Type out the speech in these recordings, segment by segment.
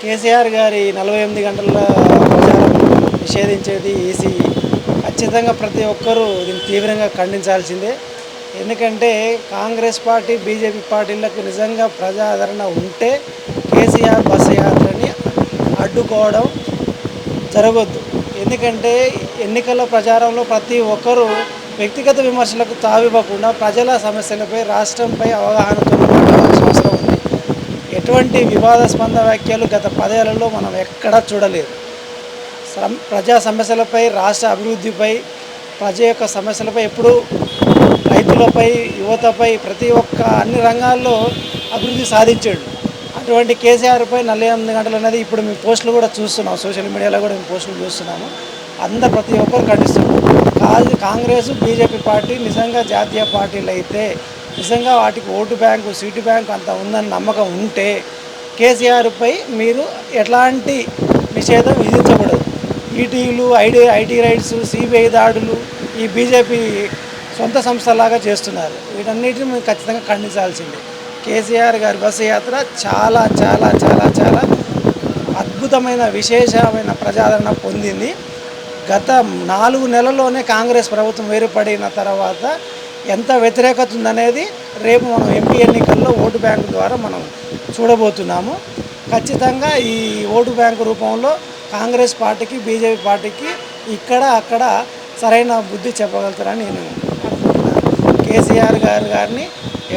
కేసీఆర్ గారి 48 గంటల ప్రచారం నిషేధించేది ఈసీ ఖచ్చితంగా ప్రతి ఒక్కరూ దీన్ని తీవ్రంగా ఖండించాల్సిందే. ఎందుకంటే కాంగ్రెస్ పార్టీ, బీజేపీ పార్టీలకు నిజంగా ప్రజాదరణ ఉంటే కేసీఆర్ బస్సు యాత్రని అడ్డుకోవడం జరగొద్దు. ఎందుకంటే ఎన్నికల ప్రచారంలో ప్రతి ఒక్కరూ వ్యక్తిగత విమర్శలకు తావివ్వకుండా ప్రజల సమస్యలపై, రాష్ట్రంపై అవగాహనతో మాట్లాడాల్సిన అవసరం ఉంది. ఎటువంటి వివాదాస్పద వ్యాఖ్యలు గత 10 ఏళ్లలో మనం ఎక్కడా చూడలేదు. ప్రజా సమస్యలపై, రాష్ట్ర అభివృద్ధిపై, ప్రజల యొక్క సమస్యలపై ఎప్పుడూ రైతులపై, యువతపై ప్రతి ఒక్క అన్ని రంగాల్లో అభివృద్ధి సాధించాడు. అటువంటి కేసీఆర్పై 48 గంటలు అనేది ఇప్పుడు మేము పోస్టులు కూడా చూస్తున్నాం, సోషల్ మీడియాలో కూడా మేము పోస్టులు చూస్తున్నాము. అందరు ప్రతి ఒక్కరు ఖండిస్తున్నారు. కాంగ్రెస్, బీజేపీ పార్టీ నిజంగా జాతీయ పార్టీలు అయితే, నిజంగా వాటికి ఓటు బ్యాంకు, సీటు బ్యాంకు అంత ఉందని నమ్మకం ఉంటే కేసీఆర్పై మీరు ఎట్లాంటి నిషేధం విధించకూడదు. ఈటీలు, ఐటీ రైట్స్, సిబిఐ దాడులు ఈ బీజేపీ సొంత సంస్థలాగా చేస్తున్నారు. వీటన్నిటిని మేము ఖచ్చితంగా ఖండించాల్సిందే. కేసీఆర్ గారి బస్సు యాత్ర చాలా చాలా చాలా చాలా అద్భుతమైన, విశేషమైన ప్రజాదరణ పొందింది. గత 4 నెలల్లోనే కాంగ్రెస్ ప్రభుత్వం ఏర్పడిన తర్వాత ఎంత వ్యతిరేకత ఉందనేది రేపు మనం ఎంపీ ఎన్నికల్లో ఓటు బ్యాంకు ద్వారా మనం చూడబోతున్నాము. ఖచ్చితంగా ఈ ఓటు బ్యాంకు రూపంలో కాంగ్రెస్ పార్టీకి, బీజేపీ పార్టీకి ఇక్కడ అక్కడ సరైన బుద్ధి చెప్పగలుగుతారని నేను అనుకుంటున్నాను. కేసీఆర్ గారిని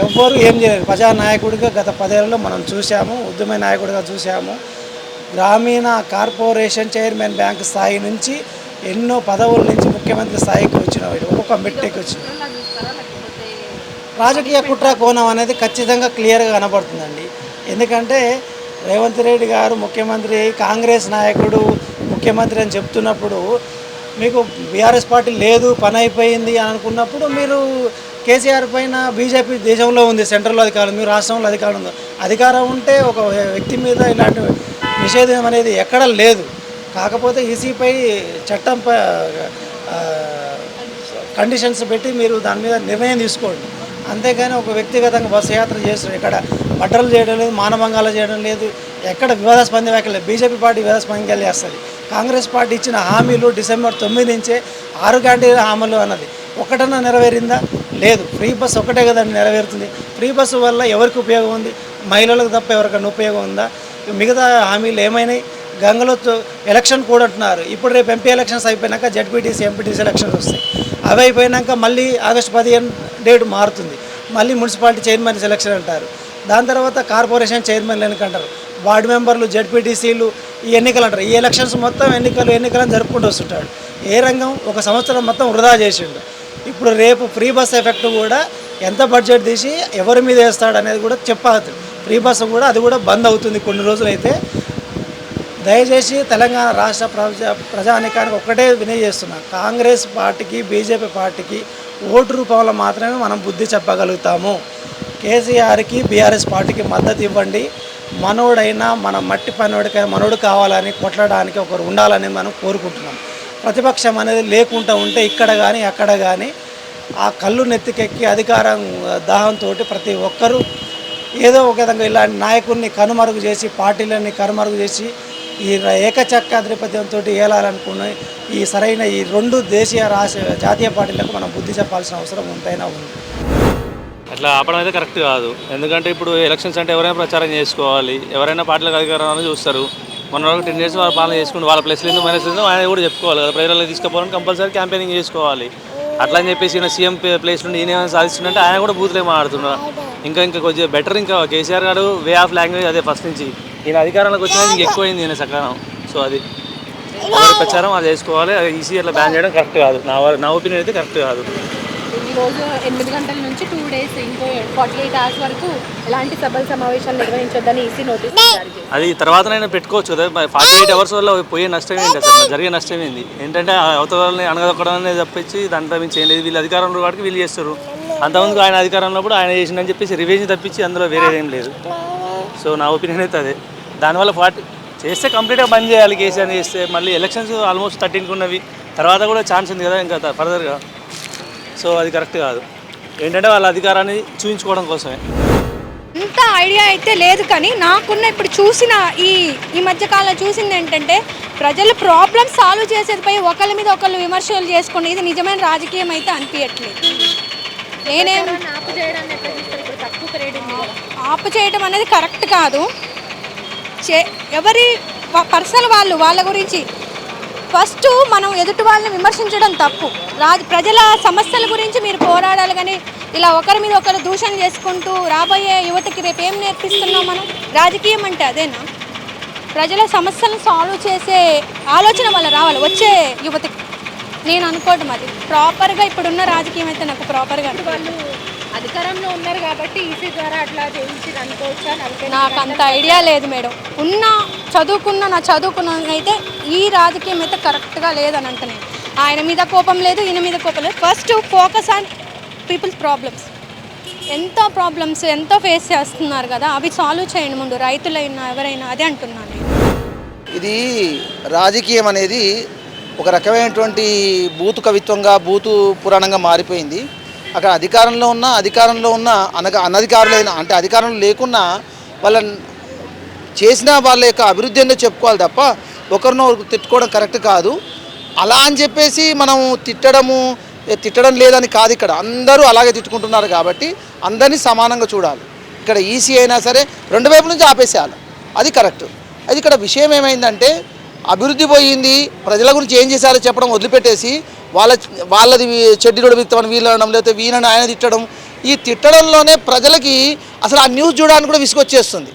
ఎవ్వరూ ఏం చేయలేరు. ప్రజానాయకుడిగా గత 10 ఏళ్లలో మనం చూసాము, ఉద్యమ నాయకుడిగా చూసాము. గ్రామీణ కార్పొరేషన్ చైర్మన్ బ్యాంక్ స్థాయి నుంచి ఎన్నో పదవుల నుంచి ముఖ్యమంత్రి స్థాయికి వచ్చిన వాడు, ఒక్కొక్క మెట్టెక్కి వచ్చిన రాజకీయ కుట్ర కోణం అనేది ఖచ్చితంగా క్లియర్గా కనబడుతుందండి. ఎందుకంటే రేవంత్ రెడ్డి గారు ముఖ్యమంత్రి, కాంగ్రెస్ నాయకుడు ముఖ్యమంత్రి అని చెప్తున్నప్పుడు మీకు బీఆర్ఎస్ పార్టీ లేదు, పని అయిపోయింది అని అనుకున్నప్పుడు మీరు కేసీఆర్ పైన బీజేపీ దేశంలో ఉంది, సెంట్రల్లో అధికారం, మీరు రాష్ట్రంలో అధికారం ఉంది. అధికారం ఉంటే ఒక వ్యక్తి మీద ఇలాంటి నిషేధం అనేది ఎక్కడ లేదు. కాకపోతే ఈసీపై చట్టంపై కండిషన్స్ పెట్టి మీరు దాని మీద నిర్ణయం తీసుకోండి. అంతేగాని ఒక వ్యక్తిగతంగా బస్సు యాత్ర చేస్తారు, ఇక్కడ మర్డర్లు చేయడం లేదు, మానభంగాలు చేయడం లేదు, ఎక్కడ వివాదాస్పద వ్యాఖ్యలు లేదు. బీజేపీ పార్టీ వివాదాస్పదంగా చేస్తుంది. కాంగ్రెస్ పార్టీ ఇచ్చిన హామీలు డిసెంబర్ 9 నుంచే 6 గ్యారెంటీ హామీలు అన్నది ఒకటన్నా నెరవేరిందా? లేదు. ఫ్రీ బస్సు ఒకటే కదండి నెరవేరుతుంది. ఫ్రీ బస్సు వల్ల ఎవరికి ఉపయోగం ఉంది? మహిళలకు తప్ప ఎవరికైనా ఉపయోగం ఉందా? మిగతా హామీలు ఏమైనాయి? గంగలో ఎలక్షన్ కూడా అంటున్నారు. ఇప్పుడు రేపు ఎంపీ ఎలక్షన్స్ అయిపోయినాక జెడ్పీటీసీ, ఎంపీటీసీ ఎలక్షన్స్ వస్తాయి. అవి అయిపోయినాక మళ్ళీ ఆగస్టు 15 డేట్ మారుతుంది. మళ్ళీ మున్సిపాలిటీ చైర్మన్ సెలక్షన్ అంటారు. దాని తర్వాత కార్పొరేషన్ చైర్మన్లు ఎన్నికంటారు, వార్డు మెంబర్లు, జెడ్పీటీసీలు ఈ ఎన్నికలు అంటారు. ఈ ఎలక్షన్స్ మొత్తం ఎన్నికలను జరుపుకుంటూ వస్తుంటాడు. ఏ రంగం ఒక సంవత్సరం మొత్తం వృధా చేసిండు. ఇప్పుడు రేపు ఫ్రీ బస్ ఎఫెక్ట్ కూడా ఎంత బడ్జెట్ తీసి ఎవరి మీద వేస్తాడు అనేది కూడా చెప్పాలి. ఫ్రీ బస్సు కూడా అది కూడా బంద్ అవుతుంది కొన్ని రోజులైతే. దయచేసి తెలంగాణ రాష్ట్ర ప్రజానికానికి ఒక్కటే వినయజేస్తున్నాను, కాంగ్రెస్ పార్టీకి, బీజేపీ పార్టీకి ఓటు రూపంలో మాత్రమే మనం బుద్ధి చెప్పగలుగుతాము. కేసీఆర్కి, బీఆర్ఎస్ పార్టీకి మద్దతు ఇవ్వండి. మనోడైనా, మన మట్టి పనివాడికైనా మనోడు కావాలని, కొట్టడానికి ఒకరు ఉండాలని మనం కోరుకుంటున్నాం. ప్రతిపక్షం అనేది లేకుండా ఉంటే ఇక్కడ కానీ అక్కడ కానీ ఆ కళ్ళు నెత్తికెక్కి అధికారం దాహంతో ప్రతి ఒక్కరూ ఏదో ఒక విధంగా ఇలాంటి నాయకుడిని కనుమరుగు చేసి, పార్టీలన్నీ కనుమరుగు చేసి ఈ ఏకచక్రాధిపత్యంతో ఏలాలనుకున్న ఈ సరైన ఈ 2 దేశీయ జాతీయ పార్టీలకు మనం బుద్ధి చెప్పాల్సిన అవసరం ఎంతైనా ఉంది. అట్లా ఆపడం అయితే కరెక్ట్ కాదు. ఎందుకంటే ఇప్పుడు ఎలక్షన్స్ అంటే ఎవరైనా ప్రచారం చేసుకోవాలి, ఎవరైనా పార్టీలకు అధికారాన్ని చూస్తారు. మన వాళ్ళకి 10 డేస్ వాళ్ళు పాలన చేసుకుంటూ వాళ్ళ ప్లస్ లేదు మైనస్ లేదు ఆయన కూడా చెప్పుకోవాలి కదా. ప్రజలకు తీసుకుపోవాలని కంపల్సరీ క్యాంపెయినింగ్ చేసుకోవాలి. అట్లా అని చెప్పేసి ఈయన సీఎం ప్లేస్ నుండి ఈయన సాధిస్తుంటే ఆయన కూడా బూతులే మాట్లాడుతున్నారు. ఇంకా కొంచెం బెటర్. ఇంకా కేసీఆర్ గారు వే ఆఫ్ లాంగ్వేజ్ అదే ఫస్ట్ నుంచి. ఈయన అధికారంలోకి వచ్చినా ఇంక ఎక్కువైంది ఈయన సకాలం. సో అది ఎవరి ప్రచారం అది చేసుకోవాలి. అది ఈసీ అట్లా బ్యాన్ చేయడం కరెక్ట్ కాదు. నా ఒపీనియన్ అయితే కరెక్ట్ కాదు. ఈరోజు 8 గంటల నుంచి 2 డేస్ ఇంకో 48 hours వరకు ఎలాంటి సభల సమావేశాలు నిర్వహించొద్దని ఈసీ నోటీస్ జారీ చేసింది. అది తర్వాతనైనా పెట్టుకోవచ్చు కదా. 48 hours వల్ల పోయే నష్టం ఏంటి, అసలు జరిగే నష్టం ఏంది? ఏంటంటే అవతలని అనగదొక్కడం అనేది తప్పించి దాంట్లో మించి ఏం లేదు. వీళ్ళు అధికారంలో వాటికి వీళ్ళు చేస్తారు. అంతకుముందు ఆయన అధికారంలో ఆయన చేసిందని చెప్పేసి రివెంజ్ తప్పించి అందులో వేరేదేం లేదు. సో నా ఒపీనియన్ అయితే అదే. దానివల్ల చేస్తే కంప్లీట్గా బంద్ చేయాలి. కేసీఆర్ చేస్తే మళ్ళీ ఎలక్షన్స్ ఆల్మోస్ట్ 13కు ఉన్నవి, తర్వాత కూడా ఛాన్స్ ఉంది కదా ఇంకా ఫర్దర్గా. సో అది కరెక్ట్ కాదు. ఏంటంటే వాళ్ళ అధికారాన్ని చూపించుకోవడం కోసమే. అంత ఐడియా అయితే లేదు, కానీ నాకున్న ఇప్పుడు చూసిన ఈ మధ్యకాలంలో చూసింది ఏంటంటే ప్రజలు ప్రాబ్లమ్ సాల్వ్ చేసేది పోయి ఒకళ్ళ మీద ఒకళ్ళు విమర్శలు చేసుకుని ఇది నిజమైన రాజకీయం అయితే అనిపించట్లేదు. నేనేం ఆపు చేయడాన్ని ఎట్లా చూస్తారు? ఇప్పుడు తక్కువ రేట్ ఉంది కదా. ఆపు చేయడం అనేది కరెక్ట్ కాదు. ఎవరి పర్సనల్ వాళ్ళ గురించి ఫస్ట్ మనం ఎదుటి వాళ్ళని విమర్శించడం తప్పు. ప్రజల సమస్యల గురించి మీరు పోరాడాలి, కానీ ఇలా ఒకరి మీద ఒకరు దూషణ చేసుకుంటూ రాబోయే యువతకి రేపు ఏం నేర్పిస్తున్నాం మనం? రాజకీయం అంటే అదేనా? ప్రజల సమస్యలను సాల్వ్ చేసే ఆలోచన వల్ల రావాలి వచ్చే యువతకి. నేను అనుకోవడం అది ప్రాపర్గా ఇప్పుడున్న రాజకీయం అయితే నాకు ప్రాపర్గా వాళ్ళు అధికారంలో ఉన్నారు కాబట్టి ఈసీ ద్వారా అట్లా చేయించి అనుకోవచ్చా? నాకు అంత ఐడియా లేదు మేడం. నా చదువుకున్న అయితే ఈ రాజకీయం అయితే కరెక్ట్గా లేదని అంటున్నాను. ఆయన మీద కోపం లేదు, ఈయన మీద కోపం లేదు. First focus on people's problems. ఎంతో ఫేస్ చేస్తున్నారు కదా, అవి సాల్వ్ చేయండి ముందు. రైతులైనా ఎవరైనా అదే అంటున్నాను. ఇది రాజకీయం అనేది ఒక రకమైనటువంటి బూతు కవిత్వంగా బూతు పురాణంగా మారిపోయింది. అక్కడ అధికారంలో ఉన్న అనధికారులైన అంటే అధికారంలో లేకున్నా వాళ్ళ చేసిన వాళ్ళ యొక్క అభివృద్ధి అనేది చెప్పుకోవాలి తప్ప ఒకరినొకరు తిట్టుకోవడం కరెక్ట్ కాదు. అలా అని చెప్పేసి మనం తిట్టడం లేదని కాదు. ఇక్కడ అందరూ అలాగే తిట్టుకుంటున్నారు కాబట్టి అందరినీ సమానంగా చూడాలి. ఇక్కడ ఈసీ అయినా సరే రెండు వైపుల నుంచి ఆపేసేయాలి, అది కరెక్ట్. అది ఇక్కడ విషయం ఏమైందంటే అభివృద్ధి పోయింది, ప్రజల గురించి ఏం చేశారో చెప్పడం వదిలిపెట్టేసి వాళ్ళది చెడ్డి కూడా విత్తమని వీళ్ళు అనడం, లేకపోతే వీళ్ళని ఆయన తిట్టడం. ఈ తిట్టడంలోనే ప్రజలకి అసలు ఆ న్యూస్ చూడడానికి కూడా విసుగొచ్చేస్తుంది.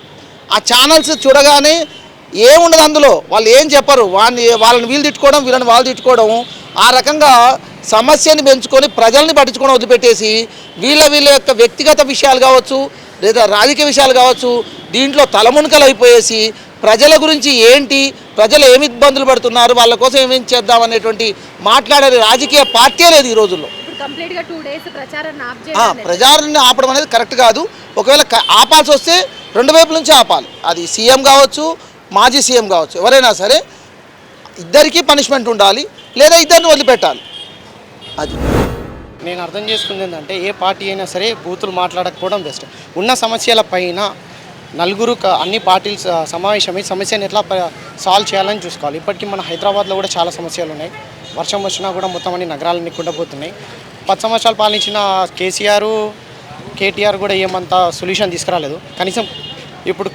ఆ ఛానల్స్ చూడగానే ఏముండదు అందులో, వాళ్ళు ఏం చెప్పరు, వాళ్ళని వీళ్ళు తిట్టుకోవడం, వీళ్ళని వాళ్ళు తిట్టుకోవడం. ఆ రకంగా సమస్యని పెంచుకొని ప్రజల్ని పట్టించుకోవడం వదిలిపెట్టేసి వీళ్ళ యొక్క వ్యక్తిగత విషయాలు కావచ్చు లేదా రాజకీయ విషయాలు కావచ్చు దీంట్లో తలమునకలు అయిపోయేసి ప్రజల గురించి ఏంటి, ప్రజలు ఏమి ఇబ్బందులు పడుతున్నారు, వాళ్ళ కోసం ఏమేమి చేద్దాం అనేటువంటి మాట్లాడే రాజకీయ పార్టీ లేదు ఈ రోజుల్లో. కంప్లీట్గా 2 days ప్రచారాన్ని ఆపడం అనేది కరెక్ట్ కాదు. ఒకవేళ ఆపాల్సి వస్తే రెండు వైపుల నుంచి ఆపాలి. అది సీఎం కావచ్చు, మాజీ సీఎం కావచ్చు, ఎవరైనా సరే ఇద్దరికీ పనిష్మెంట్ ఉండాలి, లేదా ఇద్దరిని వదిలిపెట్టాలి. అది నేను అర్థం చేసుకుంది ఏంటంటే ఏ పార్టీ అయినా సరే బూతులు మాట్లాడకపోవడం బెస్ట్. ఉన్న సమస్యల పైన నలుగురు అన్ని పార్టీలు సమావేశమై సమస్యను ఎట్లా సాల్వ్ చేయాలని చూసుకోవాలి. ఇప్పటికీ మన హైదరాబాద్లో కూడా చాలా సమస్యలు ఉన్నాయి. వర్షం వచ్చినా కూడా మొత్తం అన్ని నగరాలన్నీ కుండపోతున్నాయి. 10 సంవత్సరాలు పాలించిన కేటీఆర్ కూడా ఏమంతా సొల్యూషన్ తీసుకురాలేదు. కనీసం ఇప్పుడు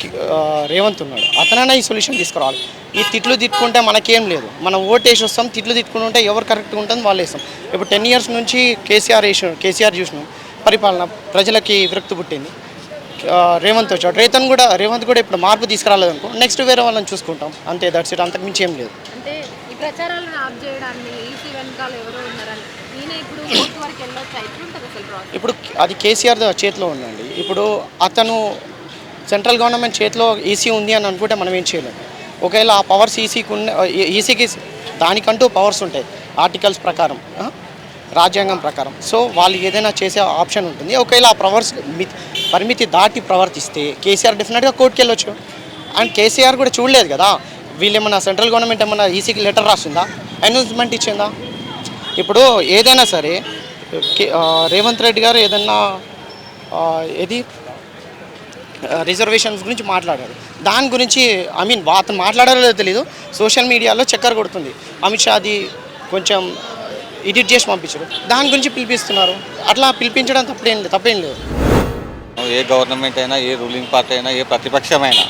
రేవంత్ ఉన్నాడు, అతనైనా ఈ సొల్యూషన్ తీసుకురావాలి. ఈ తిట్లు తిట్టుకుంటే మనకేం లేదు, మనం ఓటేసి వస్తాం. తిట్లు తిట్టుకుంటుంటే ఎవరు కరెక్ట్గా ఉంటుంది వాళ్ళు వేస్తాం. ఇప్పుడు 10 years నుంచి కేసీఆర్ చూసినాం, పరిపాలన ప్రజలకి విరక్తి పుట్టింది. రేవంత్ వచ్చాడు, రేవంత్ కూడా ఇప్పుడు మార్పు తీసుకురాలేదు అనుకో, నెక్స్ట్ వేరే వాళ్ళని చూసుకుంటాం, అంతే. దట్స్ ఇట్, అంతకు మించి ఏం లేదు. అంటే ఈ ప్రచారాలను ఆప్ చేయడాన్ని ఈసీ వెనకాల ఎవరో ఉన్నారని ఈయన ఇప్పుడు కోర్టు వరకు వెళ్ళొచ్చు. ఎట్లుంటుంది అసలు ప్రాసెస్? ఇప్పుడు అది కేసీఆర్ చేతిలో ఉందండి. ఇప్పుడు అతను సెంట్రల్ గవర్నమెంట్ చేతిలో ఈసీ ఉంది అని అనుకుంటే మనం ఏం చేయలేము. ఒకవేళ ఆ పవర్స్ ఈసీకి దానికంటూ పవర్స్ ఉంటాయి ఆర్టికల్స్ ప్రకారం, రాజ్యాంగం ప్రకారం. సో వాళ్ళు ఏదైనా చేసే ఆప్షన్ ఉంటుంది. ఒకవేళ ఆ పవర్స్ పరిమితి దాటి ప్రవర్తిస్తే కేసీఆర్ డెఫినెట్గా కోర్టుకి వెళ్ళొచ్చు. అండ్ కేసీఆర్ కూడా చూడలేదు కదా, వీళ్ళు ఏమన్నా సెంట్రల్ గవర్నమెంట్ ఏమన్నా ఈసీకి లెటర్ రాసిందా, అనౌన్స్మెంట్ ఇచ్చిందా? ఇప్పుడు ఏదైనా సరే రేవంత్ రెడ్డి గారు ఏదన్నా రిజర్వేషన్స్ గురించి మాట్లాడారు. దాని గురించి అతను మాట్లాడారో లేదో తెలీదు, సోషల్ మీడియాలో చక్కర కొడుతుంది. అమిత్ షా అది కొంచెం ఎడిట్ చేసి పంపించారు, దాని గురించి పిలిపిస్తున్నారు. అట్లా పిలిపించడం తప్పేం లేదు. ఏ గవర్నమెంట్ అయినా, ఏ రూలింగ్ పార్టీ అయినా, ఏ ప్రతిపక్షమైనా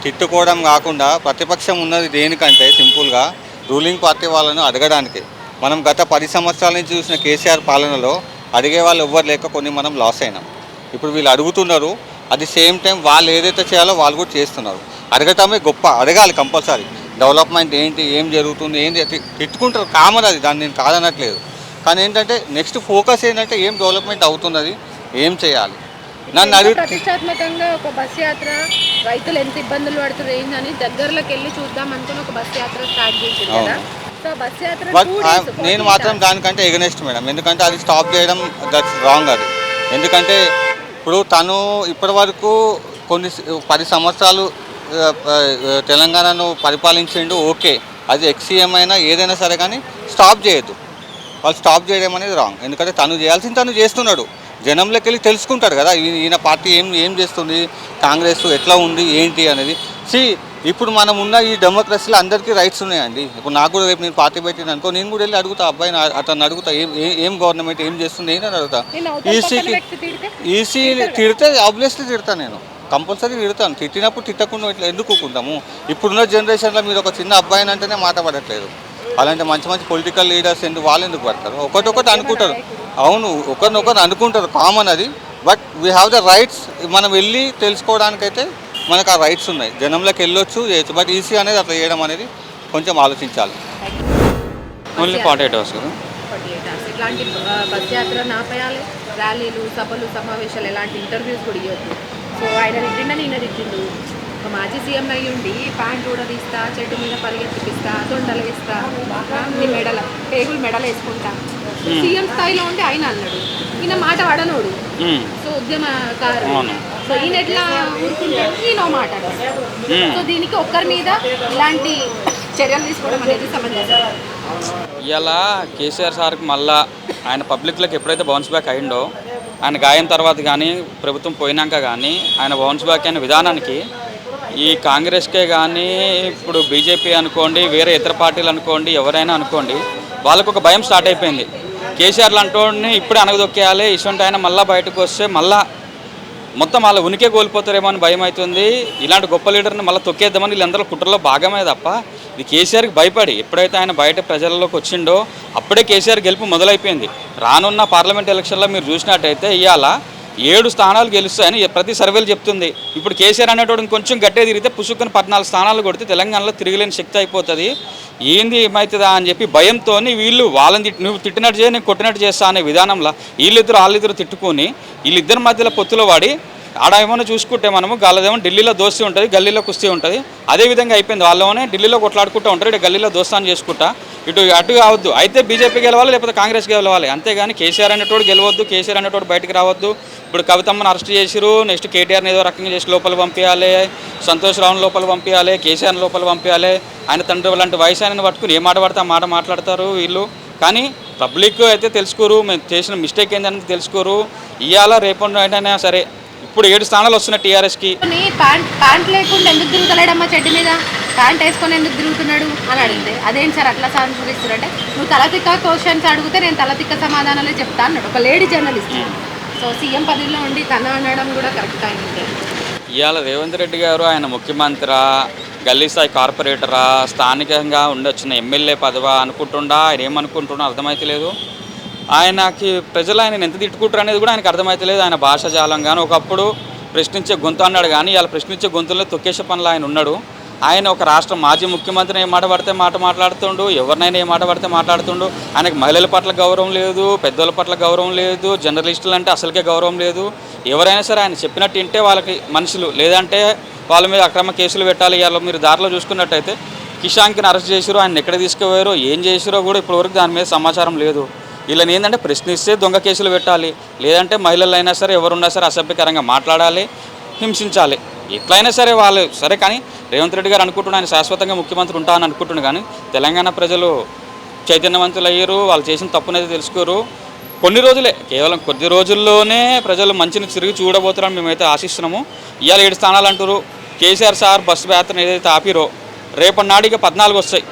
తిట్టుకోవడం కాకుండా ప్రతిపక్షం ఉన్నది దేనికంటే సింపుల్గా రూలింగ్ పార్టీ వాళ్ళను అడగడానికి. మనం గత 10 సంవత్సరాల నుంచి చూసిన కేసీఆర్ పాలనలో అడిగే వాళ్ళు ఎవ్వరు లేక కొన్ని మనం లాస్ అయినాం. ఇప్పుడు వీళ్ళు అడుగుతున్నారు, అది సేమ్ టైం వాళ్ళు ఏదైతే చేయాలో వాళ్ళు కూడా చేస్తున్నారు. అడగటమే గొప్ప, అడగాలి కంపల్సరీ. డెవలప్మెంట్ ఏంటి, ఏం జరుగుతుంది, ఏంటి తిట్టుకుంటారు, కామన్ అది, దాన్ని నేను కాదనట్లేదు. కానీ ఏంటంటే నెక్స్ట్ ఫోకస్ ఏంటంటే ఏం డెవలప్మెంట్ అవుతున్నది, ఏం చేయాలి. నన్ను ప్రతిష్టాత్మకంగా ఒక బస్ యాత్ర, రైతులు ఎంత ఇబ్బందులు పడుతున్నారు ఏంటని దగ్గరలోకి వెళ్ళి చూద్దాం అనుకుని ఒక బస్ యాత్ర స్టార్ట్ చేసింది కదా. సో బస్ యాత్ర నేను మాత్రం దానికంటే ఎగనెస్ట్ మేడం. ఎందుకంటే అది స్టాప్ చేయడం దట్స్ రాంగ్. అది ఎందుకంటే ఇప్పుడు తను ఇప్పటి వరకు 10 సంవత్సరాలు తెలంగాణను పరిపాలించిండు, ఓకే. అది ఎక్సీఎం అయినా ఏదైనా సరే కానీ స్టాప్ చేయొద్దు. వాళ్ళు స్టాప్ చేయడం అనేది రాంగ్. ఎందుకంటే తను చేయాల్సింది తను చేస్తున్నాడు. జనంలోకి వెళ్ళి తెలుసుకుంటారు కదా ఈయన పార్టీ ఏం చేస్తుంది, కాంగ్రెస్ ఎట్లా ఉంది ఏంటి అనేది. ఇప్పుడు మనం ఉన్న ఈ డెమోక్రసీలో అందరికీ రైట్స్ ఉన్నాయండి. ఇప్పుడు నాకు కూడా రేపు నేను పార్టీ పెట్టిన అనుకో, నేను కూడా వెళ్ళి అడుగుతా, అబ్బాయిని అతను అడుగుతా ఏం గవర్నమెంట్ ఏం చేస్తుంది అని అడుగుతా. ఈసీ తిడితే ఆబ్వియస్లీ తిడతాను, నేను కంపల్సరీ తిడతాను. తిట్టినప్పుడు తిట్టకుండా ఇట్లా ఎందుకు ఊరుకుంటాము? ఇప్పుడున్న జనరేషన్లో మీరు ఒక చిన్న అబ్బాయిని అంటేనే మాట పడట్లేదు. అలాంటి మంచి పొలిటికల్ లీడర్స్ వాళ్ళు ఎందుకు పడతారు? ఒకటి అనుకుంటారు, అవును ఒకరినొకరు అనుకుంటారు, కామన్ అది. But we have the rights. మనం వెళ్ళి తెలుసుకోవడానికైతే మనకు ఆ రైట్స్ ఉన్నాయి, జనంలోకి వెళ్ళొచ్చు చేయొచ్చు. బట్ ఈసీ అనేది అట్లా చేయడం అనేది కొంచెం ఆలోచించాలి. ఓన్లీ 48 hours కదా. 48 hours. ఇట్లాంటి బస్ యాత్ర నాపేయాలి, ర్యాలీలు, సభలు, సమావేశాలు, ఎలాంటి ఇంటర్వ్యూస్ కూడా ఇవ్వద్దు. సో ఆయన తిట్టిండని ఈయన తిట్టిండు. ఒక మాజీ సీఎం అయ్యి ఉండి ప్యాంట్ కూడా తీస్తా, చెట్టు మీద పరిగెత్తిపిస్తా, తొండలు వేస్తా, మెడల పేగులు మెడలు వేసుకుంటా, సీఎం స్థాయిలో ఉండి ఆయన అన్నాడు. ఈయన మాట పడనోడు, సో ఉద్యమకారు. సో ఈయన ఎట్లా ఊరుకుంటాడు, ఈయన మాట. సో దీనికి ఒక్కరి మీద ఇలాంటి చర్యలు తీసుకోవడం అనేది సమంజసం. ఇలా కేసీఆర్ సార్కి మళ్ళా ఆయన పబ్లిక్లోకి ఎప్పుడైతే బౌన్స్ బ్యాక్ అయిండో, ఆయన గాయం తర్వాత కానీ ప్రభుత్వం పోయినాక కానీ ఆయన బౌన్స్ బ్యాక్ అయిన విధానానికి ఈ కాంగ్రెస్కే కానీ ఇప్పుడు బీజేపీ అనుకోండి, వేరే ఇతర పార్టీలు అనుకోండి, ఎవరైనా అనుకోండి, వాళ్ళకు ఒక భయం స్టార్ట్ అయిపోయింది. కేసీఆర్లు అంటోని ఇప్పుడే అనగదొక్కేయాలి, ఇటువంటి ఆయన మళ్ళీ బయటకు వస్తే మళ్ళీ మొత్తం వాళ్ళ ఉనికే కోల్పోతారేమో అని భయం అవుతుంది. ఇలాంటి గొప్ప లీడర్ని మళ్ళీ తొక్కేద్దామని వీళ్ళందరూ కుట్రలో భాగమే తప్ప ఇది కేసీఆర్కి భయపడి ఎప్పుడైతే ఆయన బయట ప్రజల్లోకి వచ్చిండో అప్పుడే కేసీఆర్ గెలుపు మొదలైపోయింది. రానున్న పార్లమెంట్ ఎలక్షన్లో మీరు చూసినట్టయితే ఇవాళ 7 స్థానాలు గెలుస్తాయని ప్రతి సర్వేలు చెప్తుంది. ఇప్పుడు కేసీఆర్ అనేటోడు కొంచెం గట్టిగా తిరిగితే పుసుకొని 14 స్థానాలు కొడితే తెలంగాణలో తిరగలేని శక్తి అయిపోతుంది. ఏంది ఏమవుతుందా అని చెప్పి భయంతో వీళ్ళు వాళ్ళని నువ్వు తిట్టినట్టు చేయ, నేను కొట్టినట్టు చేస్తా అనే విధానంలో వాళ్ళిద్దరు తిట్టుకొని వీళ్ళిద్దరి మధ్యలో పొత్తులో వాడి ఆడ ఏమైనా చూసుకుంటే మనము గాలదేమో ఢిల్లీలో దోస్తీ ఉంటుంది, గల్లీలో కుస్తీ ఉంటుంది. అదేవిధంగా అయిపోయింది. వాళ్ళలోనే ఢిల్లీలో కొట్లాడుకుంటూ ఉంటారు, ఇటు గల్లీలో దోస్తాన్ని చేసుకుంటా, అటు కావద్దు. అయితే బీజేపీ గెలవాలి, లేకపోతే కాంగ్రెస్ గెలవాలి. అంతేగాని కేసీఆర్ అనేటోడు గెలవద్దు, కేసీఆర్ అనేటోడు బయటకు రావద్దు. ఇప్పుడు కవితమ్మను అరెస్ట్ చేసిరు, నెక్స్ట్ కేటీఆర్ని ఏదో రకంగా చేసి లోపల పంపించాలి, సంతోష్ రావుని లోపల పంపించాలి, కేసీఆర్ని లోపల పంపించాలి. ఆయన తండ్రి లాంటి వయసు ఆయన పట్టుకుని ఏ మాట పడితే ఆ మాట మాట్లాడతారు వీళ్ళు. కానీ పబ్లిక్ అయితే తెలుసుకోరు, మేము చేసిన మిస్టేక్ ఏంటనేది తెలుసుకోరు. ఇవాళ రేపు అయినా సరే ఇప్పుడు 7 స్థానాలు వస్తున్నాయి టీఆర్ఎస్కి. ప్యాంట్ లేకుండా ఎందుకు తిరుగుతలేడమ్మా చెట్టు మీద, ప్యాంట్ వేసుకొని ఎందుకు తిరుగుతున్నాడు అని అడిగితే అదేంటి సార్ అట్లా సాధిస్తున్నారు అంటే, నువ్వు తలతిక్క క్వశ్చన్స్ అడిగితే నేను తలతిక్క సమాధానాలే చెప్తా అన్నాడు ఒక లేడీ జర్నలిస్ట్. సో సీఎం పదవిలో ఉండి తన అనడం కూడా కరెక్ట్ అయింది. ఇవాళ రేవంత్ రెడ్డి గారు ఆయన ముఖ్యమంత్రి, గల్లీ స్థాయి కార్పొరేటరా, స్థానికంగా ఉండొచ్చిన ఎమ్మెల్యే పదవా అనుకుంటుండా, ఆయన ఏమనుకుంటున్నా అర్థమైతలేదు. ఆయనకి ప్రజలు ఆయన ఎంత తిట్టుకుంటారు అనేది కూడా ఆయనకు అర్థమైతలేదు. ఆయన భాషాజాలం కానీ ఒకప్పుడు ప్రశ్నించే గొంతు అన్నాడు, కానీ ఇలా ప్రశ్నించే గొంతుల్లో తొక్కేసే పనులు ఆయన ఉన్నాడు. ఆయన ఒక రాష్ట్ర మాజీ ముఖ్యమంత్రిని ఏ మాట పడితే మాట మాట్లాడుతుండు, ఎవరినైనా ఏ మాట పడితే మాట్లాడుతుండు. ఆయనకు మహిళల పట్ల గౌరవం లేదు, పెద్దల పట్ల గౌరవం లేదు, జర్నలిస్టులు అంటే అసలుకే గౌరవం లేదు. ఎవరైనా సరే ఆయన చెప్పినట్టు వింటే వాళ్ళకి మనుషులు, లేదంటే వాళ్ళ మీద అక్రమ కేసులు పెట్టాలి. ఇవాళ మీరు దారిలో చూసుకున్నట్టయితే కిషాన్కిని అరెస్ట్ చేసిరో, ఆయన ఎక్కడ తీసుకుపోయారో, ఏం చేసిరో కూడా ఇప్పటివరకు దాని మీద సమాచారం లేదు. వీళ్ళని ఏంటంటే ప్రశ్నిస్తే దొంగ కేసులు పెట్టాలి, లేదంటే మహిళలైనా సరే ఎవరున్నా సరే అసభ్యకరంగా మాట్లాడాలి, హింసించాలి. ఎట్లయినా సరే వాళ్ళు సరే. కానీ రేవంత్ రెడ్డి గారు అనుకుంటున్నా ఆయన శాశ్వతంగా ముఖ్యమంత్రి ఉంటానని అనుకుంటున్నాను. కానీ తెలంగాణ ప్రజలు చైతన్యవంతులు అయ్యారు, వాళ్ళు చేసిన తప్పునైతే తెలుసుకోరు. కొన్ని రోజులే, కేవలం కొద్ది రోజుల్లోనే ప్రజలు మంచిని తిరిగి చూడబోతున్నారని మేమైతే ఆశిస్తున్నాము. ఇవాళ 7 స్థానాలు అంటారు. కేసీఆర్ సార్ బస్సు యాత్రను ఏదైతే ఆపిరో రేపటి నాడిగా 14 వస్తాయి.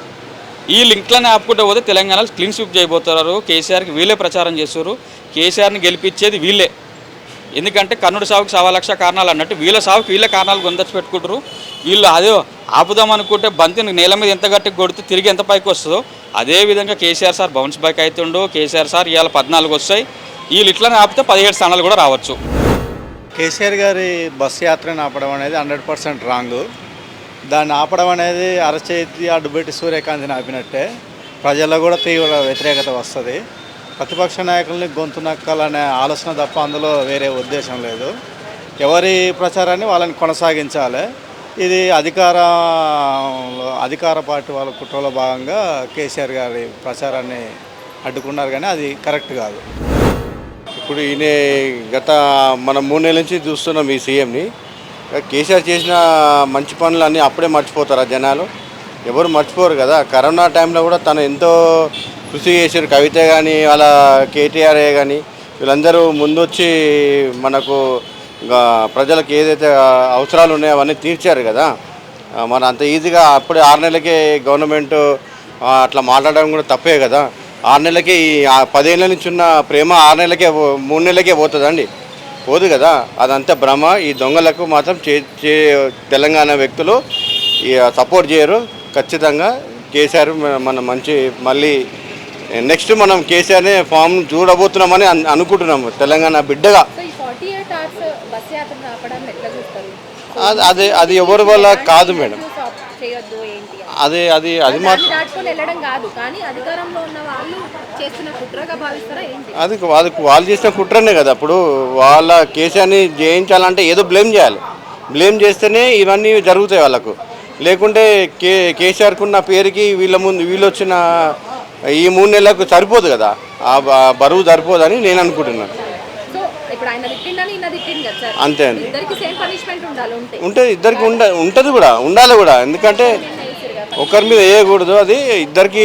ఈ లింక్లను ఆపుకుంటూ పోతే తెలంగాణలో క్లీన్ స్వీప్ చేయబోతున్నారు. కేసీఆర్కి వీళ్ళే ప్రచారం చేస్తారు, కేసీఆర్ని గెలిపించేది వీళ్ళే. ఎందుకంటే కర్ణుడి సావుకి 1,00,000 కారణాలు అన్నట్టు వీళ్ళ సావుకి వీళ్ళే కారణాలు గొంతచ్చి పెట్టుకుంటారు. వీళ్ళు అదే ఆపుదాం అనుకుంటే బంతిని నేల మీద ఎంత గట్టి కొడితే తిరిగి ఎంత పైకి వస్తుందో అదేవిధంగా కేసీఆర్ సార్ బౌన్స్ బ్యాక్ అవుతుండో. కేసీఆర్ సార్ ఇవాళ 14 వస్తాయి. వీళ్ళు ఇట్లనే ఆపితే 17 స్థానాలు కూడా రావచ్చు. కేసీఆర్ గారి బస్సు యాత్రను ఆపడం అనేది 100% రాంగ్. దాన్ని ఆపడం అనేది అరచేతి అడ్డుపెట్టి సూర్యకాంతిని ఆపినట్టే. ప్రజల్లో కూడా తీవ్ర వ్యతిరేకత వస్తుంది. ప్రతిపక్ష నాయకుల్ని గొంతు నక్కాలనే ఆలోచన తప్ప అందులో వేరే ఉద్దేశం లేదు. ఎవరి ప్రచారాన్ని వాళ్ళని కొనసాగించాలి. ఇది అధికార పార్టీ వాళ్ళ కుట్రలో భాగంగా కేసీఆర్ గారి ప్రచారాన్ని అడ్డుకున్నారు, కానీ అది కరెక్ట్ కాదు. ఇప్పుడు ఈయన గత మనం 3 నెలల నుంచి చూస్తున్నాం ఈ సీఎంని. కేసీఆర్ చేసిన మంచి పనులన్నీ అప్పుడే మర్చిపోతారా జనాలు? ఎవరు మర్చిపోరు కదా. కరోనా టైంలో కూడా తను ఎంతో కృషి చేశారు. కవిత కానీ వాళ్ళ కేటీఆర్ఏ కానీ వీళ్ళందరూ ముందొచ్చి మనకు ప్రజలకు ఏదైతే అవసరాలు ఉన్నాయో అవన్నీ తీర్చారు కదా. మన అంత ఈజీగా అప్పుడే 6 నెలలకే గవర్నమెంట్ అట్లా మాట్లాడడం కూడా తప్పే కదా. 6 నెలలకి 10 ఏళ్ళ నుంచి ఉన్న ప్రేమ 6 నెలలకే 3 నెలలకే పోతుందండి, పోదు కదా. అదంతా భ్రమ. ఈ దొంగలకు మాత్రం తెలంగాణ వ్యక్తులు సపోర్ట్ చేయరు. ఖచ్చితంగా కేసీఆర్ మన మంచి మళ్ళీ నెక్స్ట్ మనం కేసీఆర్ని ఫామ్ చూడబోతున్నామని అనుకుంటున్నాము తెలంగాణ బిడ్డగా. సో ఈ 48 అవర్స్ బస్ యాత్రను ఆపడాన్ని ఎట్లా చూస్తారు? అది ఎవరి వల్ల కాదు మేడం. చేయొద్దు ఏంటి అది మాత్రం దాటుకొని వెళ్ళడం కాదు, కానీ అధికారంలో ఉన్న వాళ్ళు చేస్తున్న కుట్రగా భావిస్తారా ఏంటి? అది వాళ్ళు చేసిన కుట్రనే కదా. ఇప్పుడు వాళ్ళ కేసీఆర్ని జయించాలంటే ఏదో బ్లేమ్ చేయాలి. బ్లేమ్ చేస్తేనే ఇవన్నీ జరుగుతాయి వాళ్ళకు. లేకుంటే కేసీఆర్కు ఉన్న పేరుకి వీళ్ళు వచ్చిన ఈ 3 నెలలకు సరిపోదు కదా, ఆ బరువు సరిపోదని నేను అనుకుంటున్నాను. సో ఇప్పుడు ఆయన తిట్టిండని ఈయన తిట్టింది కదా సార్, అంతే అండి. ఇద్దరికి సేమ్ పనిష్మెంట్ ఉండాలి. ఉంటుంది ఇద్దరికి ఉంటుంది కూడా, ఉండాలి కూడా. ఎందుకంటే ఒకరి మీద వేయకూడదు. అది ఇద్దరికి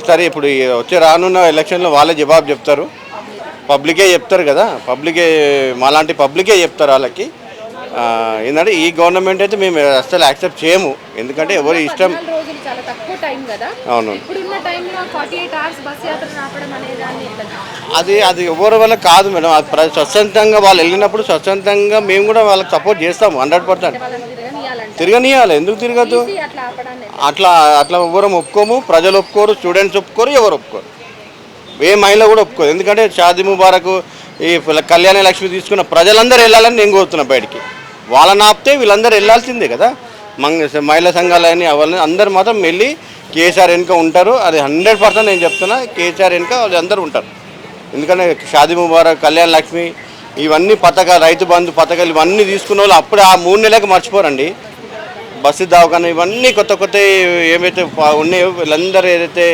సరే. ఇప్పుడు వచ్చే రానున్న ఎలక్షన్లో వాళ్ళే జవాబు చెప్తారు, పబ్లికే చెప్తారు కదా. మాలాంటి పబ్లికే చెప్తారు వాళ్ళకి. ఏంటంటే ఈ గవర్నమెంట్ అయితే మేము అసలు యాక్సెప్ట్ చేయము. ఎందుకంటే ఎవరి ఇష్టం. రోజులు చాలా తక్కువ టైం కదా. అవును. ఇప్పుడున్న టైంలో 48 అవర్స్ బస్ యాత్ర ఆపడం అనేది అది ఎవరి వల్ల కాదు మేడం. అది స్వచ్ఛందంగా వాళ్ళు వెళ్ళినప్పుడు స్వచ్ఛందంగా మేము కూడా వాళ్ళకి సపోర్ట్ చేస్తాము 100%. తిరగనియాలి, ఎందుకు తిరగద్దు? అట్లా ఎవరు ఒప్పుకోము. ప్రజలు ఒప్పుకోరు, స్టూడెంట్స్ ఒప్పుకోరు, ఎవరు ఒప్పుకోరు, ఏ మహిళ కూడా ఒప్పుకోరు. ఎందుకంటే షాదీ ముబారక్ ఈ కళ్యాణ లక్ష్మి తీసుకున్న ప్రజలందరూ వెళ్ళాలని నేను కోరుతున్నా బయటికి. వాళ్ళని ఆపితే వీళ్ళందరూ వెళ్ళాల్సిందే కదా. మహిళా సంఘాలని అవన్నీ అందరు మాత్రం వెళ్ళి కేసీఆర్ వెనుక ఉంటారు. అది 100% నేను చెప్తున్నా. కేసీఆర్ వెనుక వాళ్ళు అందరూ ఉంటారు. ఎందుకంటే షాదీ ముబారక్, కళ్యాణ లక్ష్మి ఇవన్నీ పథకాలు, రైతు బంధు పథకాలు ఇవన్నీ తీసుకున్న వాళ్ళు అప్పుడే ఆ 3 నెలలకు మర్చిపోరండి. బస్సు దవాఖాన ఇవన్నీ కొత్త ఏమైతే ఉన్నాయో వీళ్ళందరూ ఏదైతే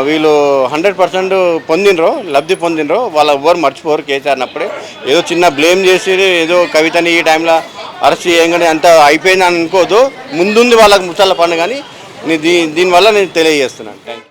వీళ్ళు 100% పొందినరో, లబ్ధి పొందినరో వాళ్ళు ఎవ్వరు మర్చిపోరు కేసీఆర్ అప్పుడే. ఏదో చిన్న బ్లేమ్ చేసి ఏదో కవితని ఈ టైంలో అరెస్ట్ చేయగానే అంతా అయిపోయిందని అనుకోదు. ముందుంది వాళ్ళకి ముసళ్ళ పండుగ. కానీ దీనివల్ల నేను తెలియజేస్తున్నాను. Thank you.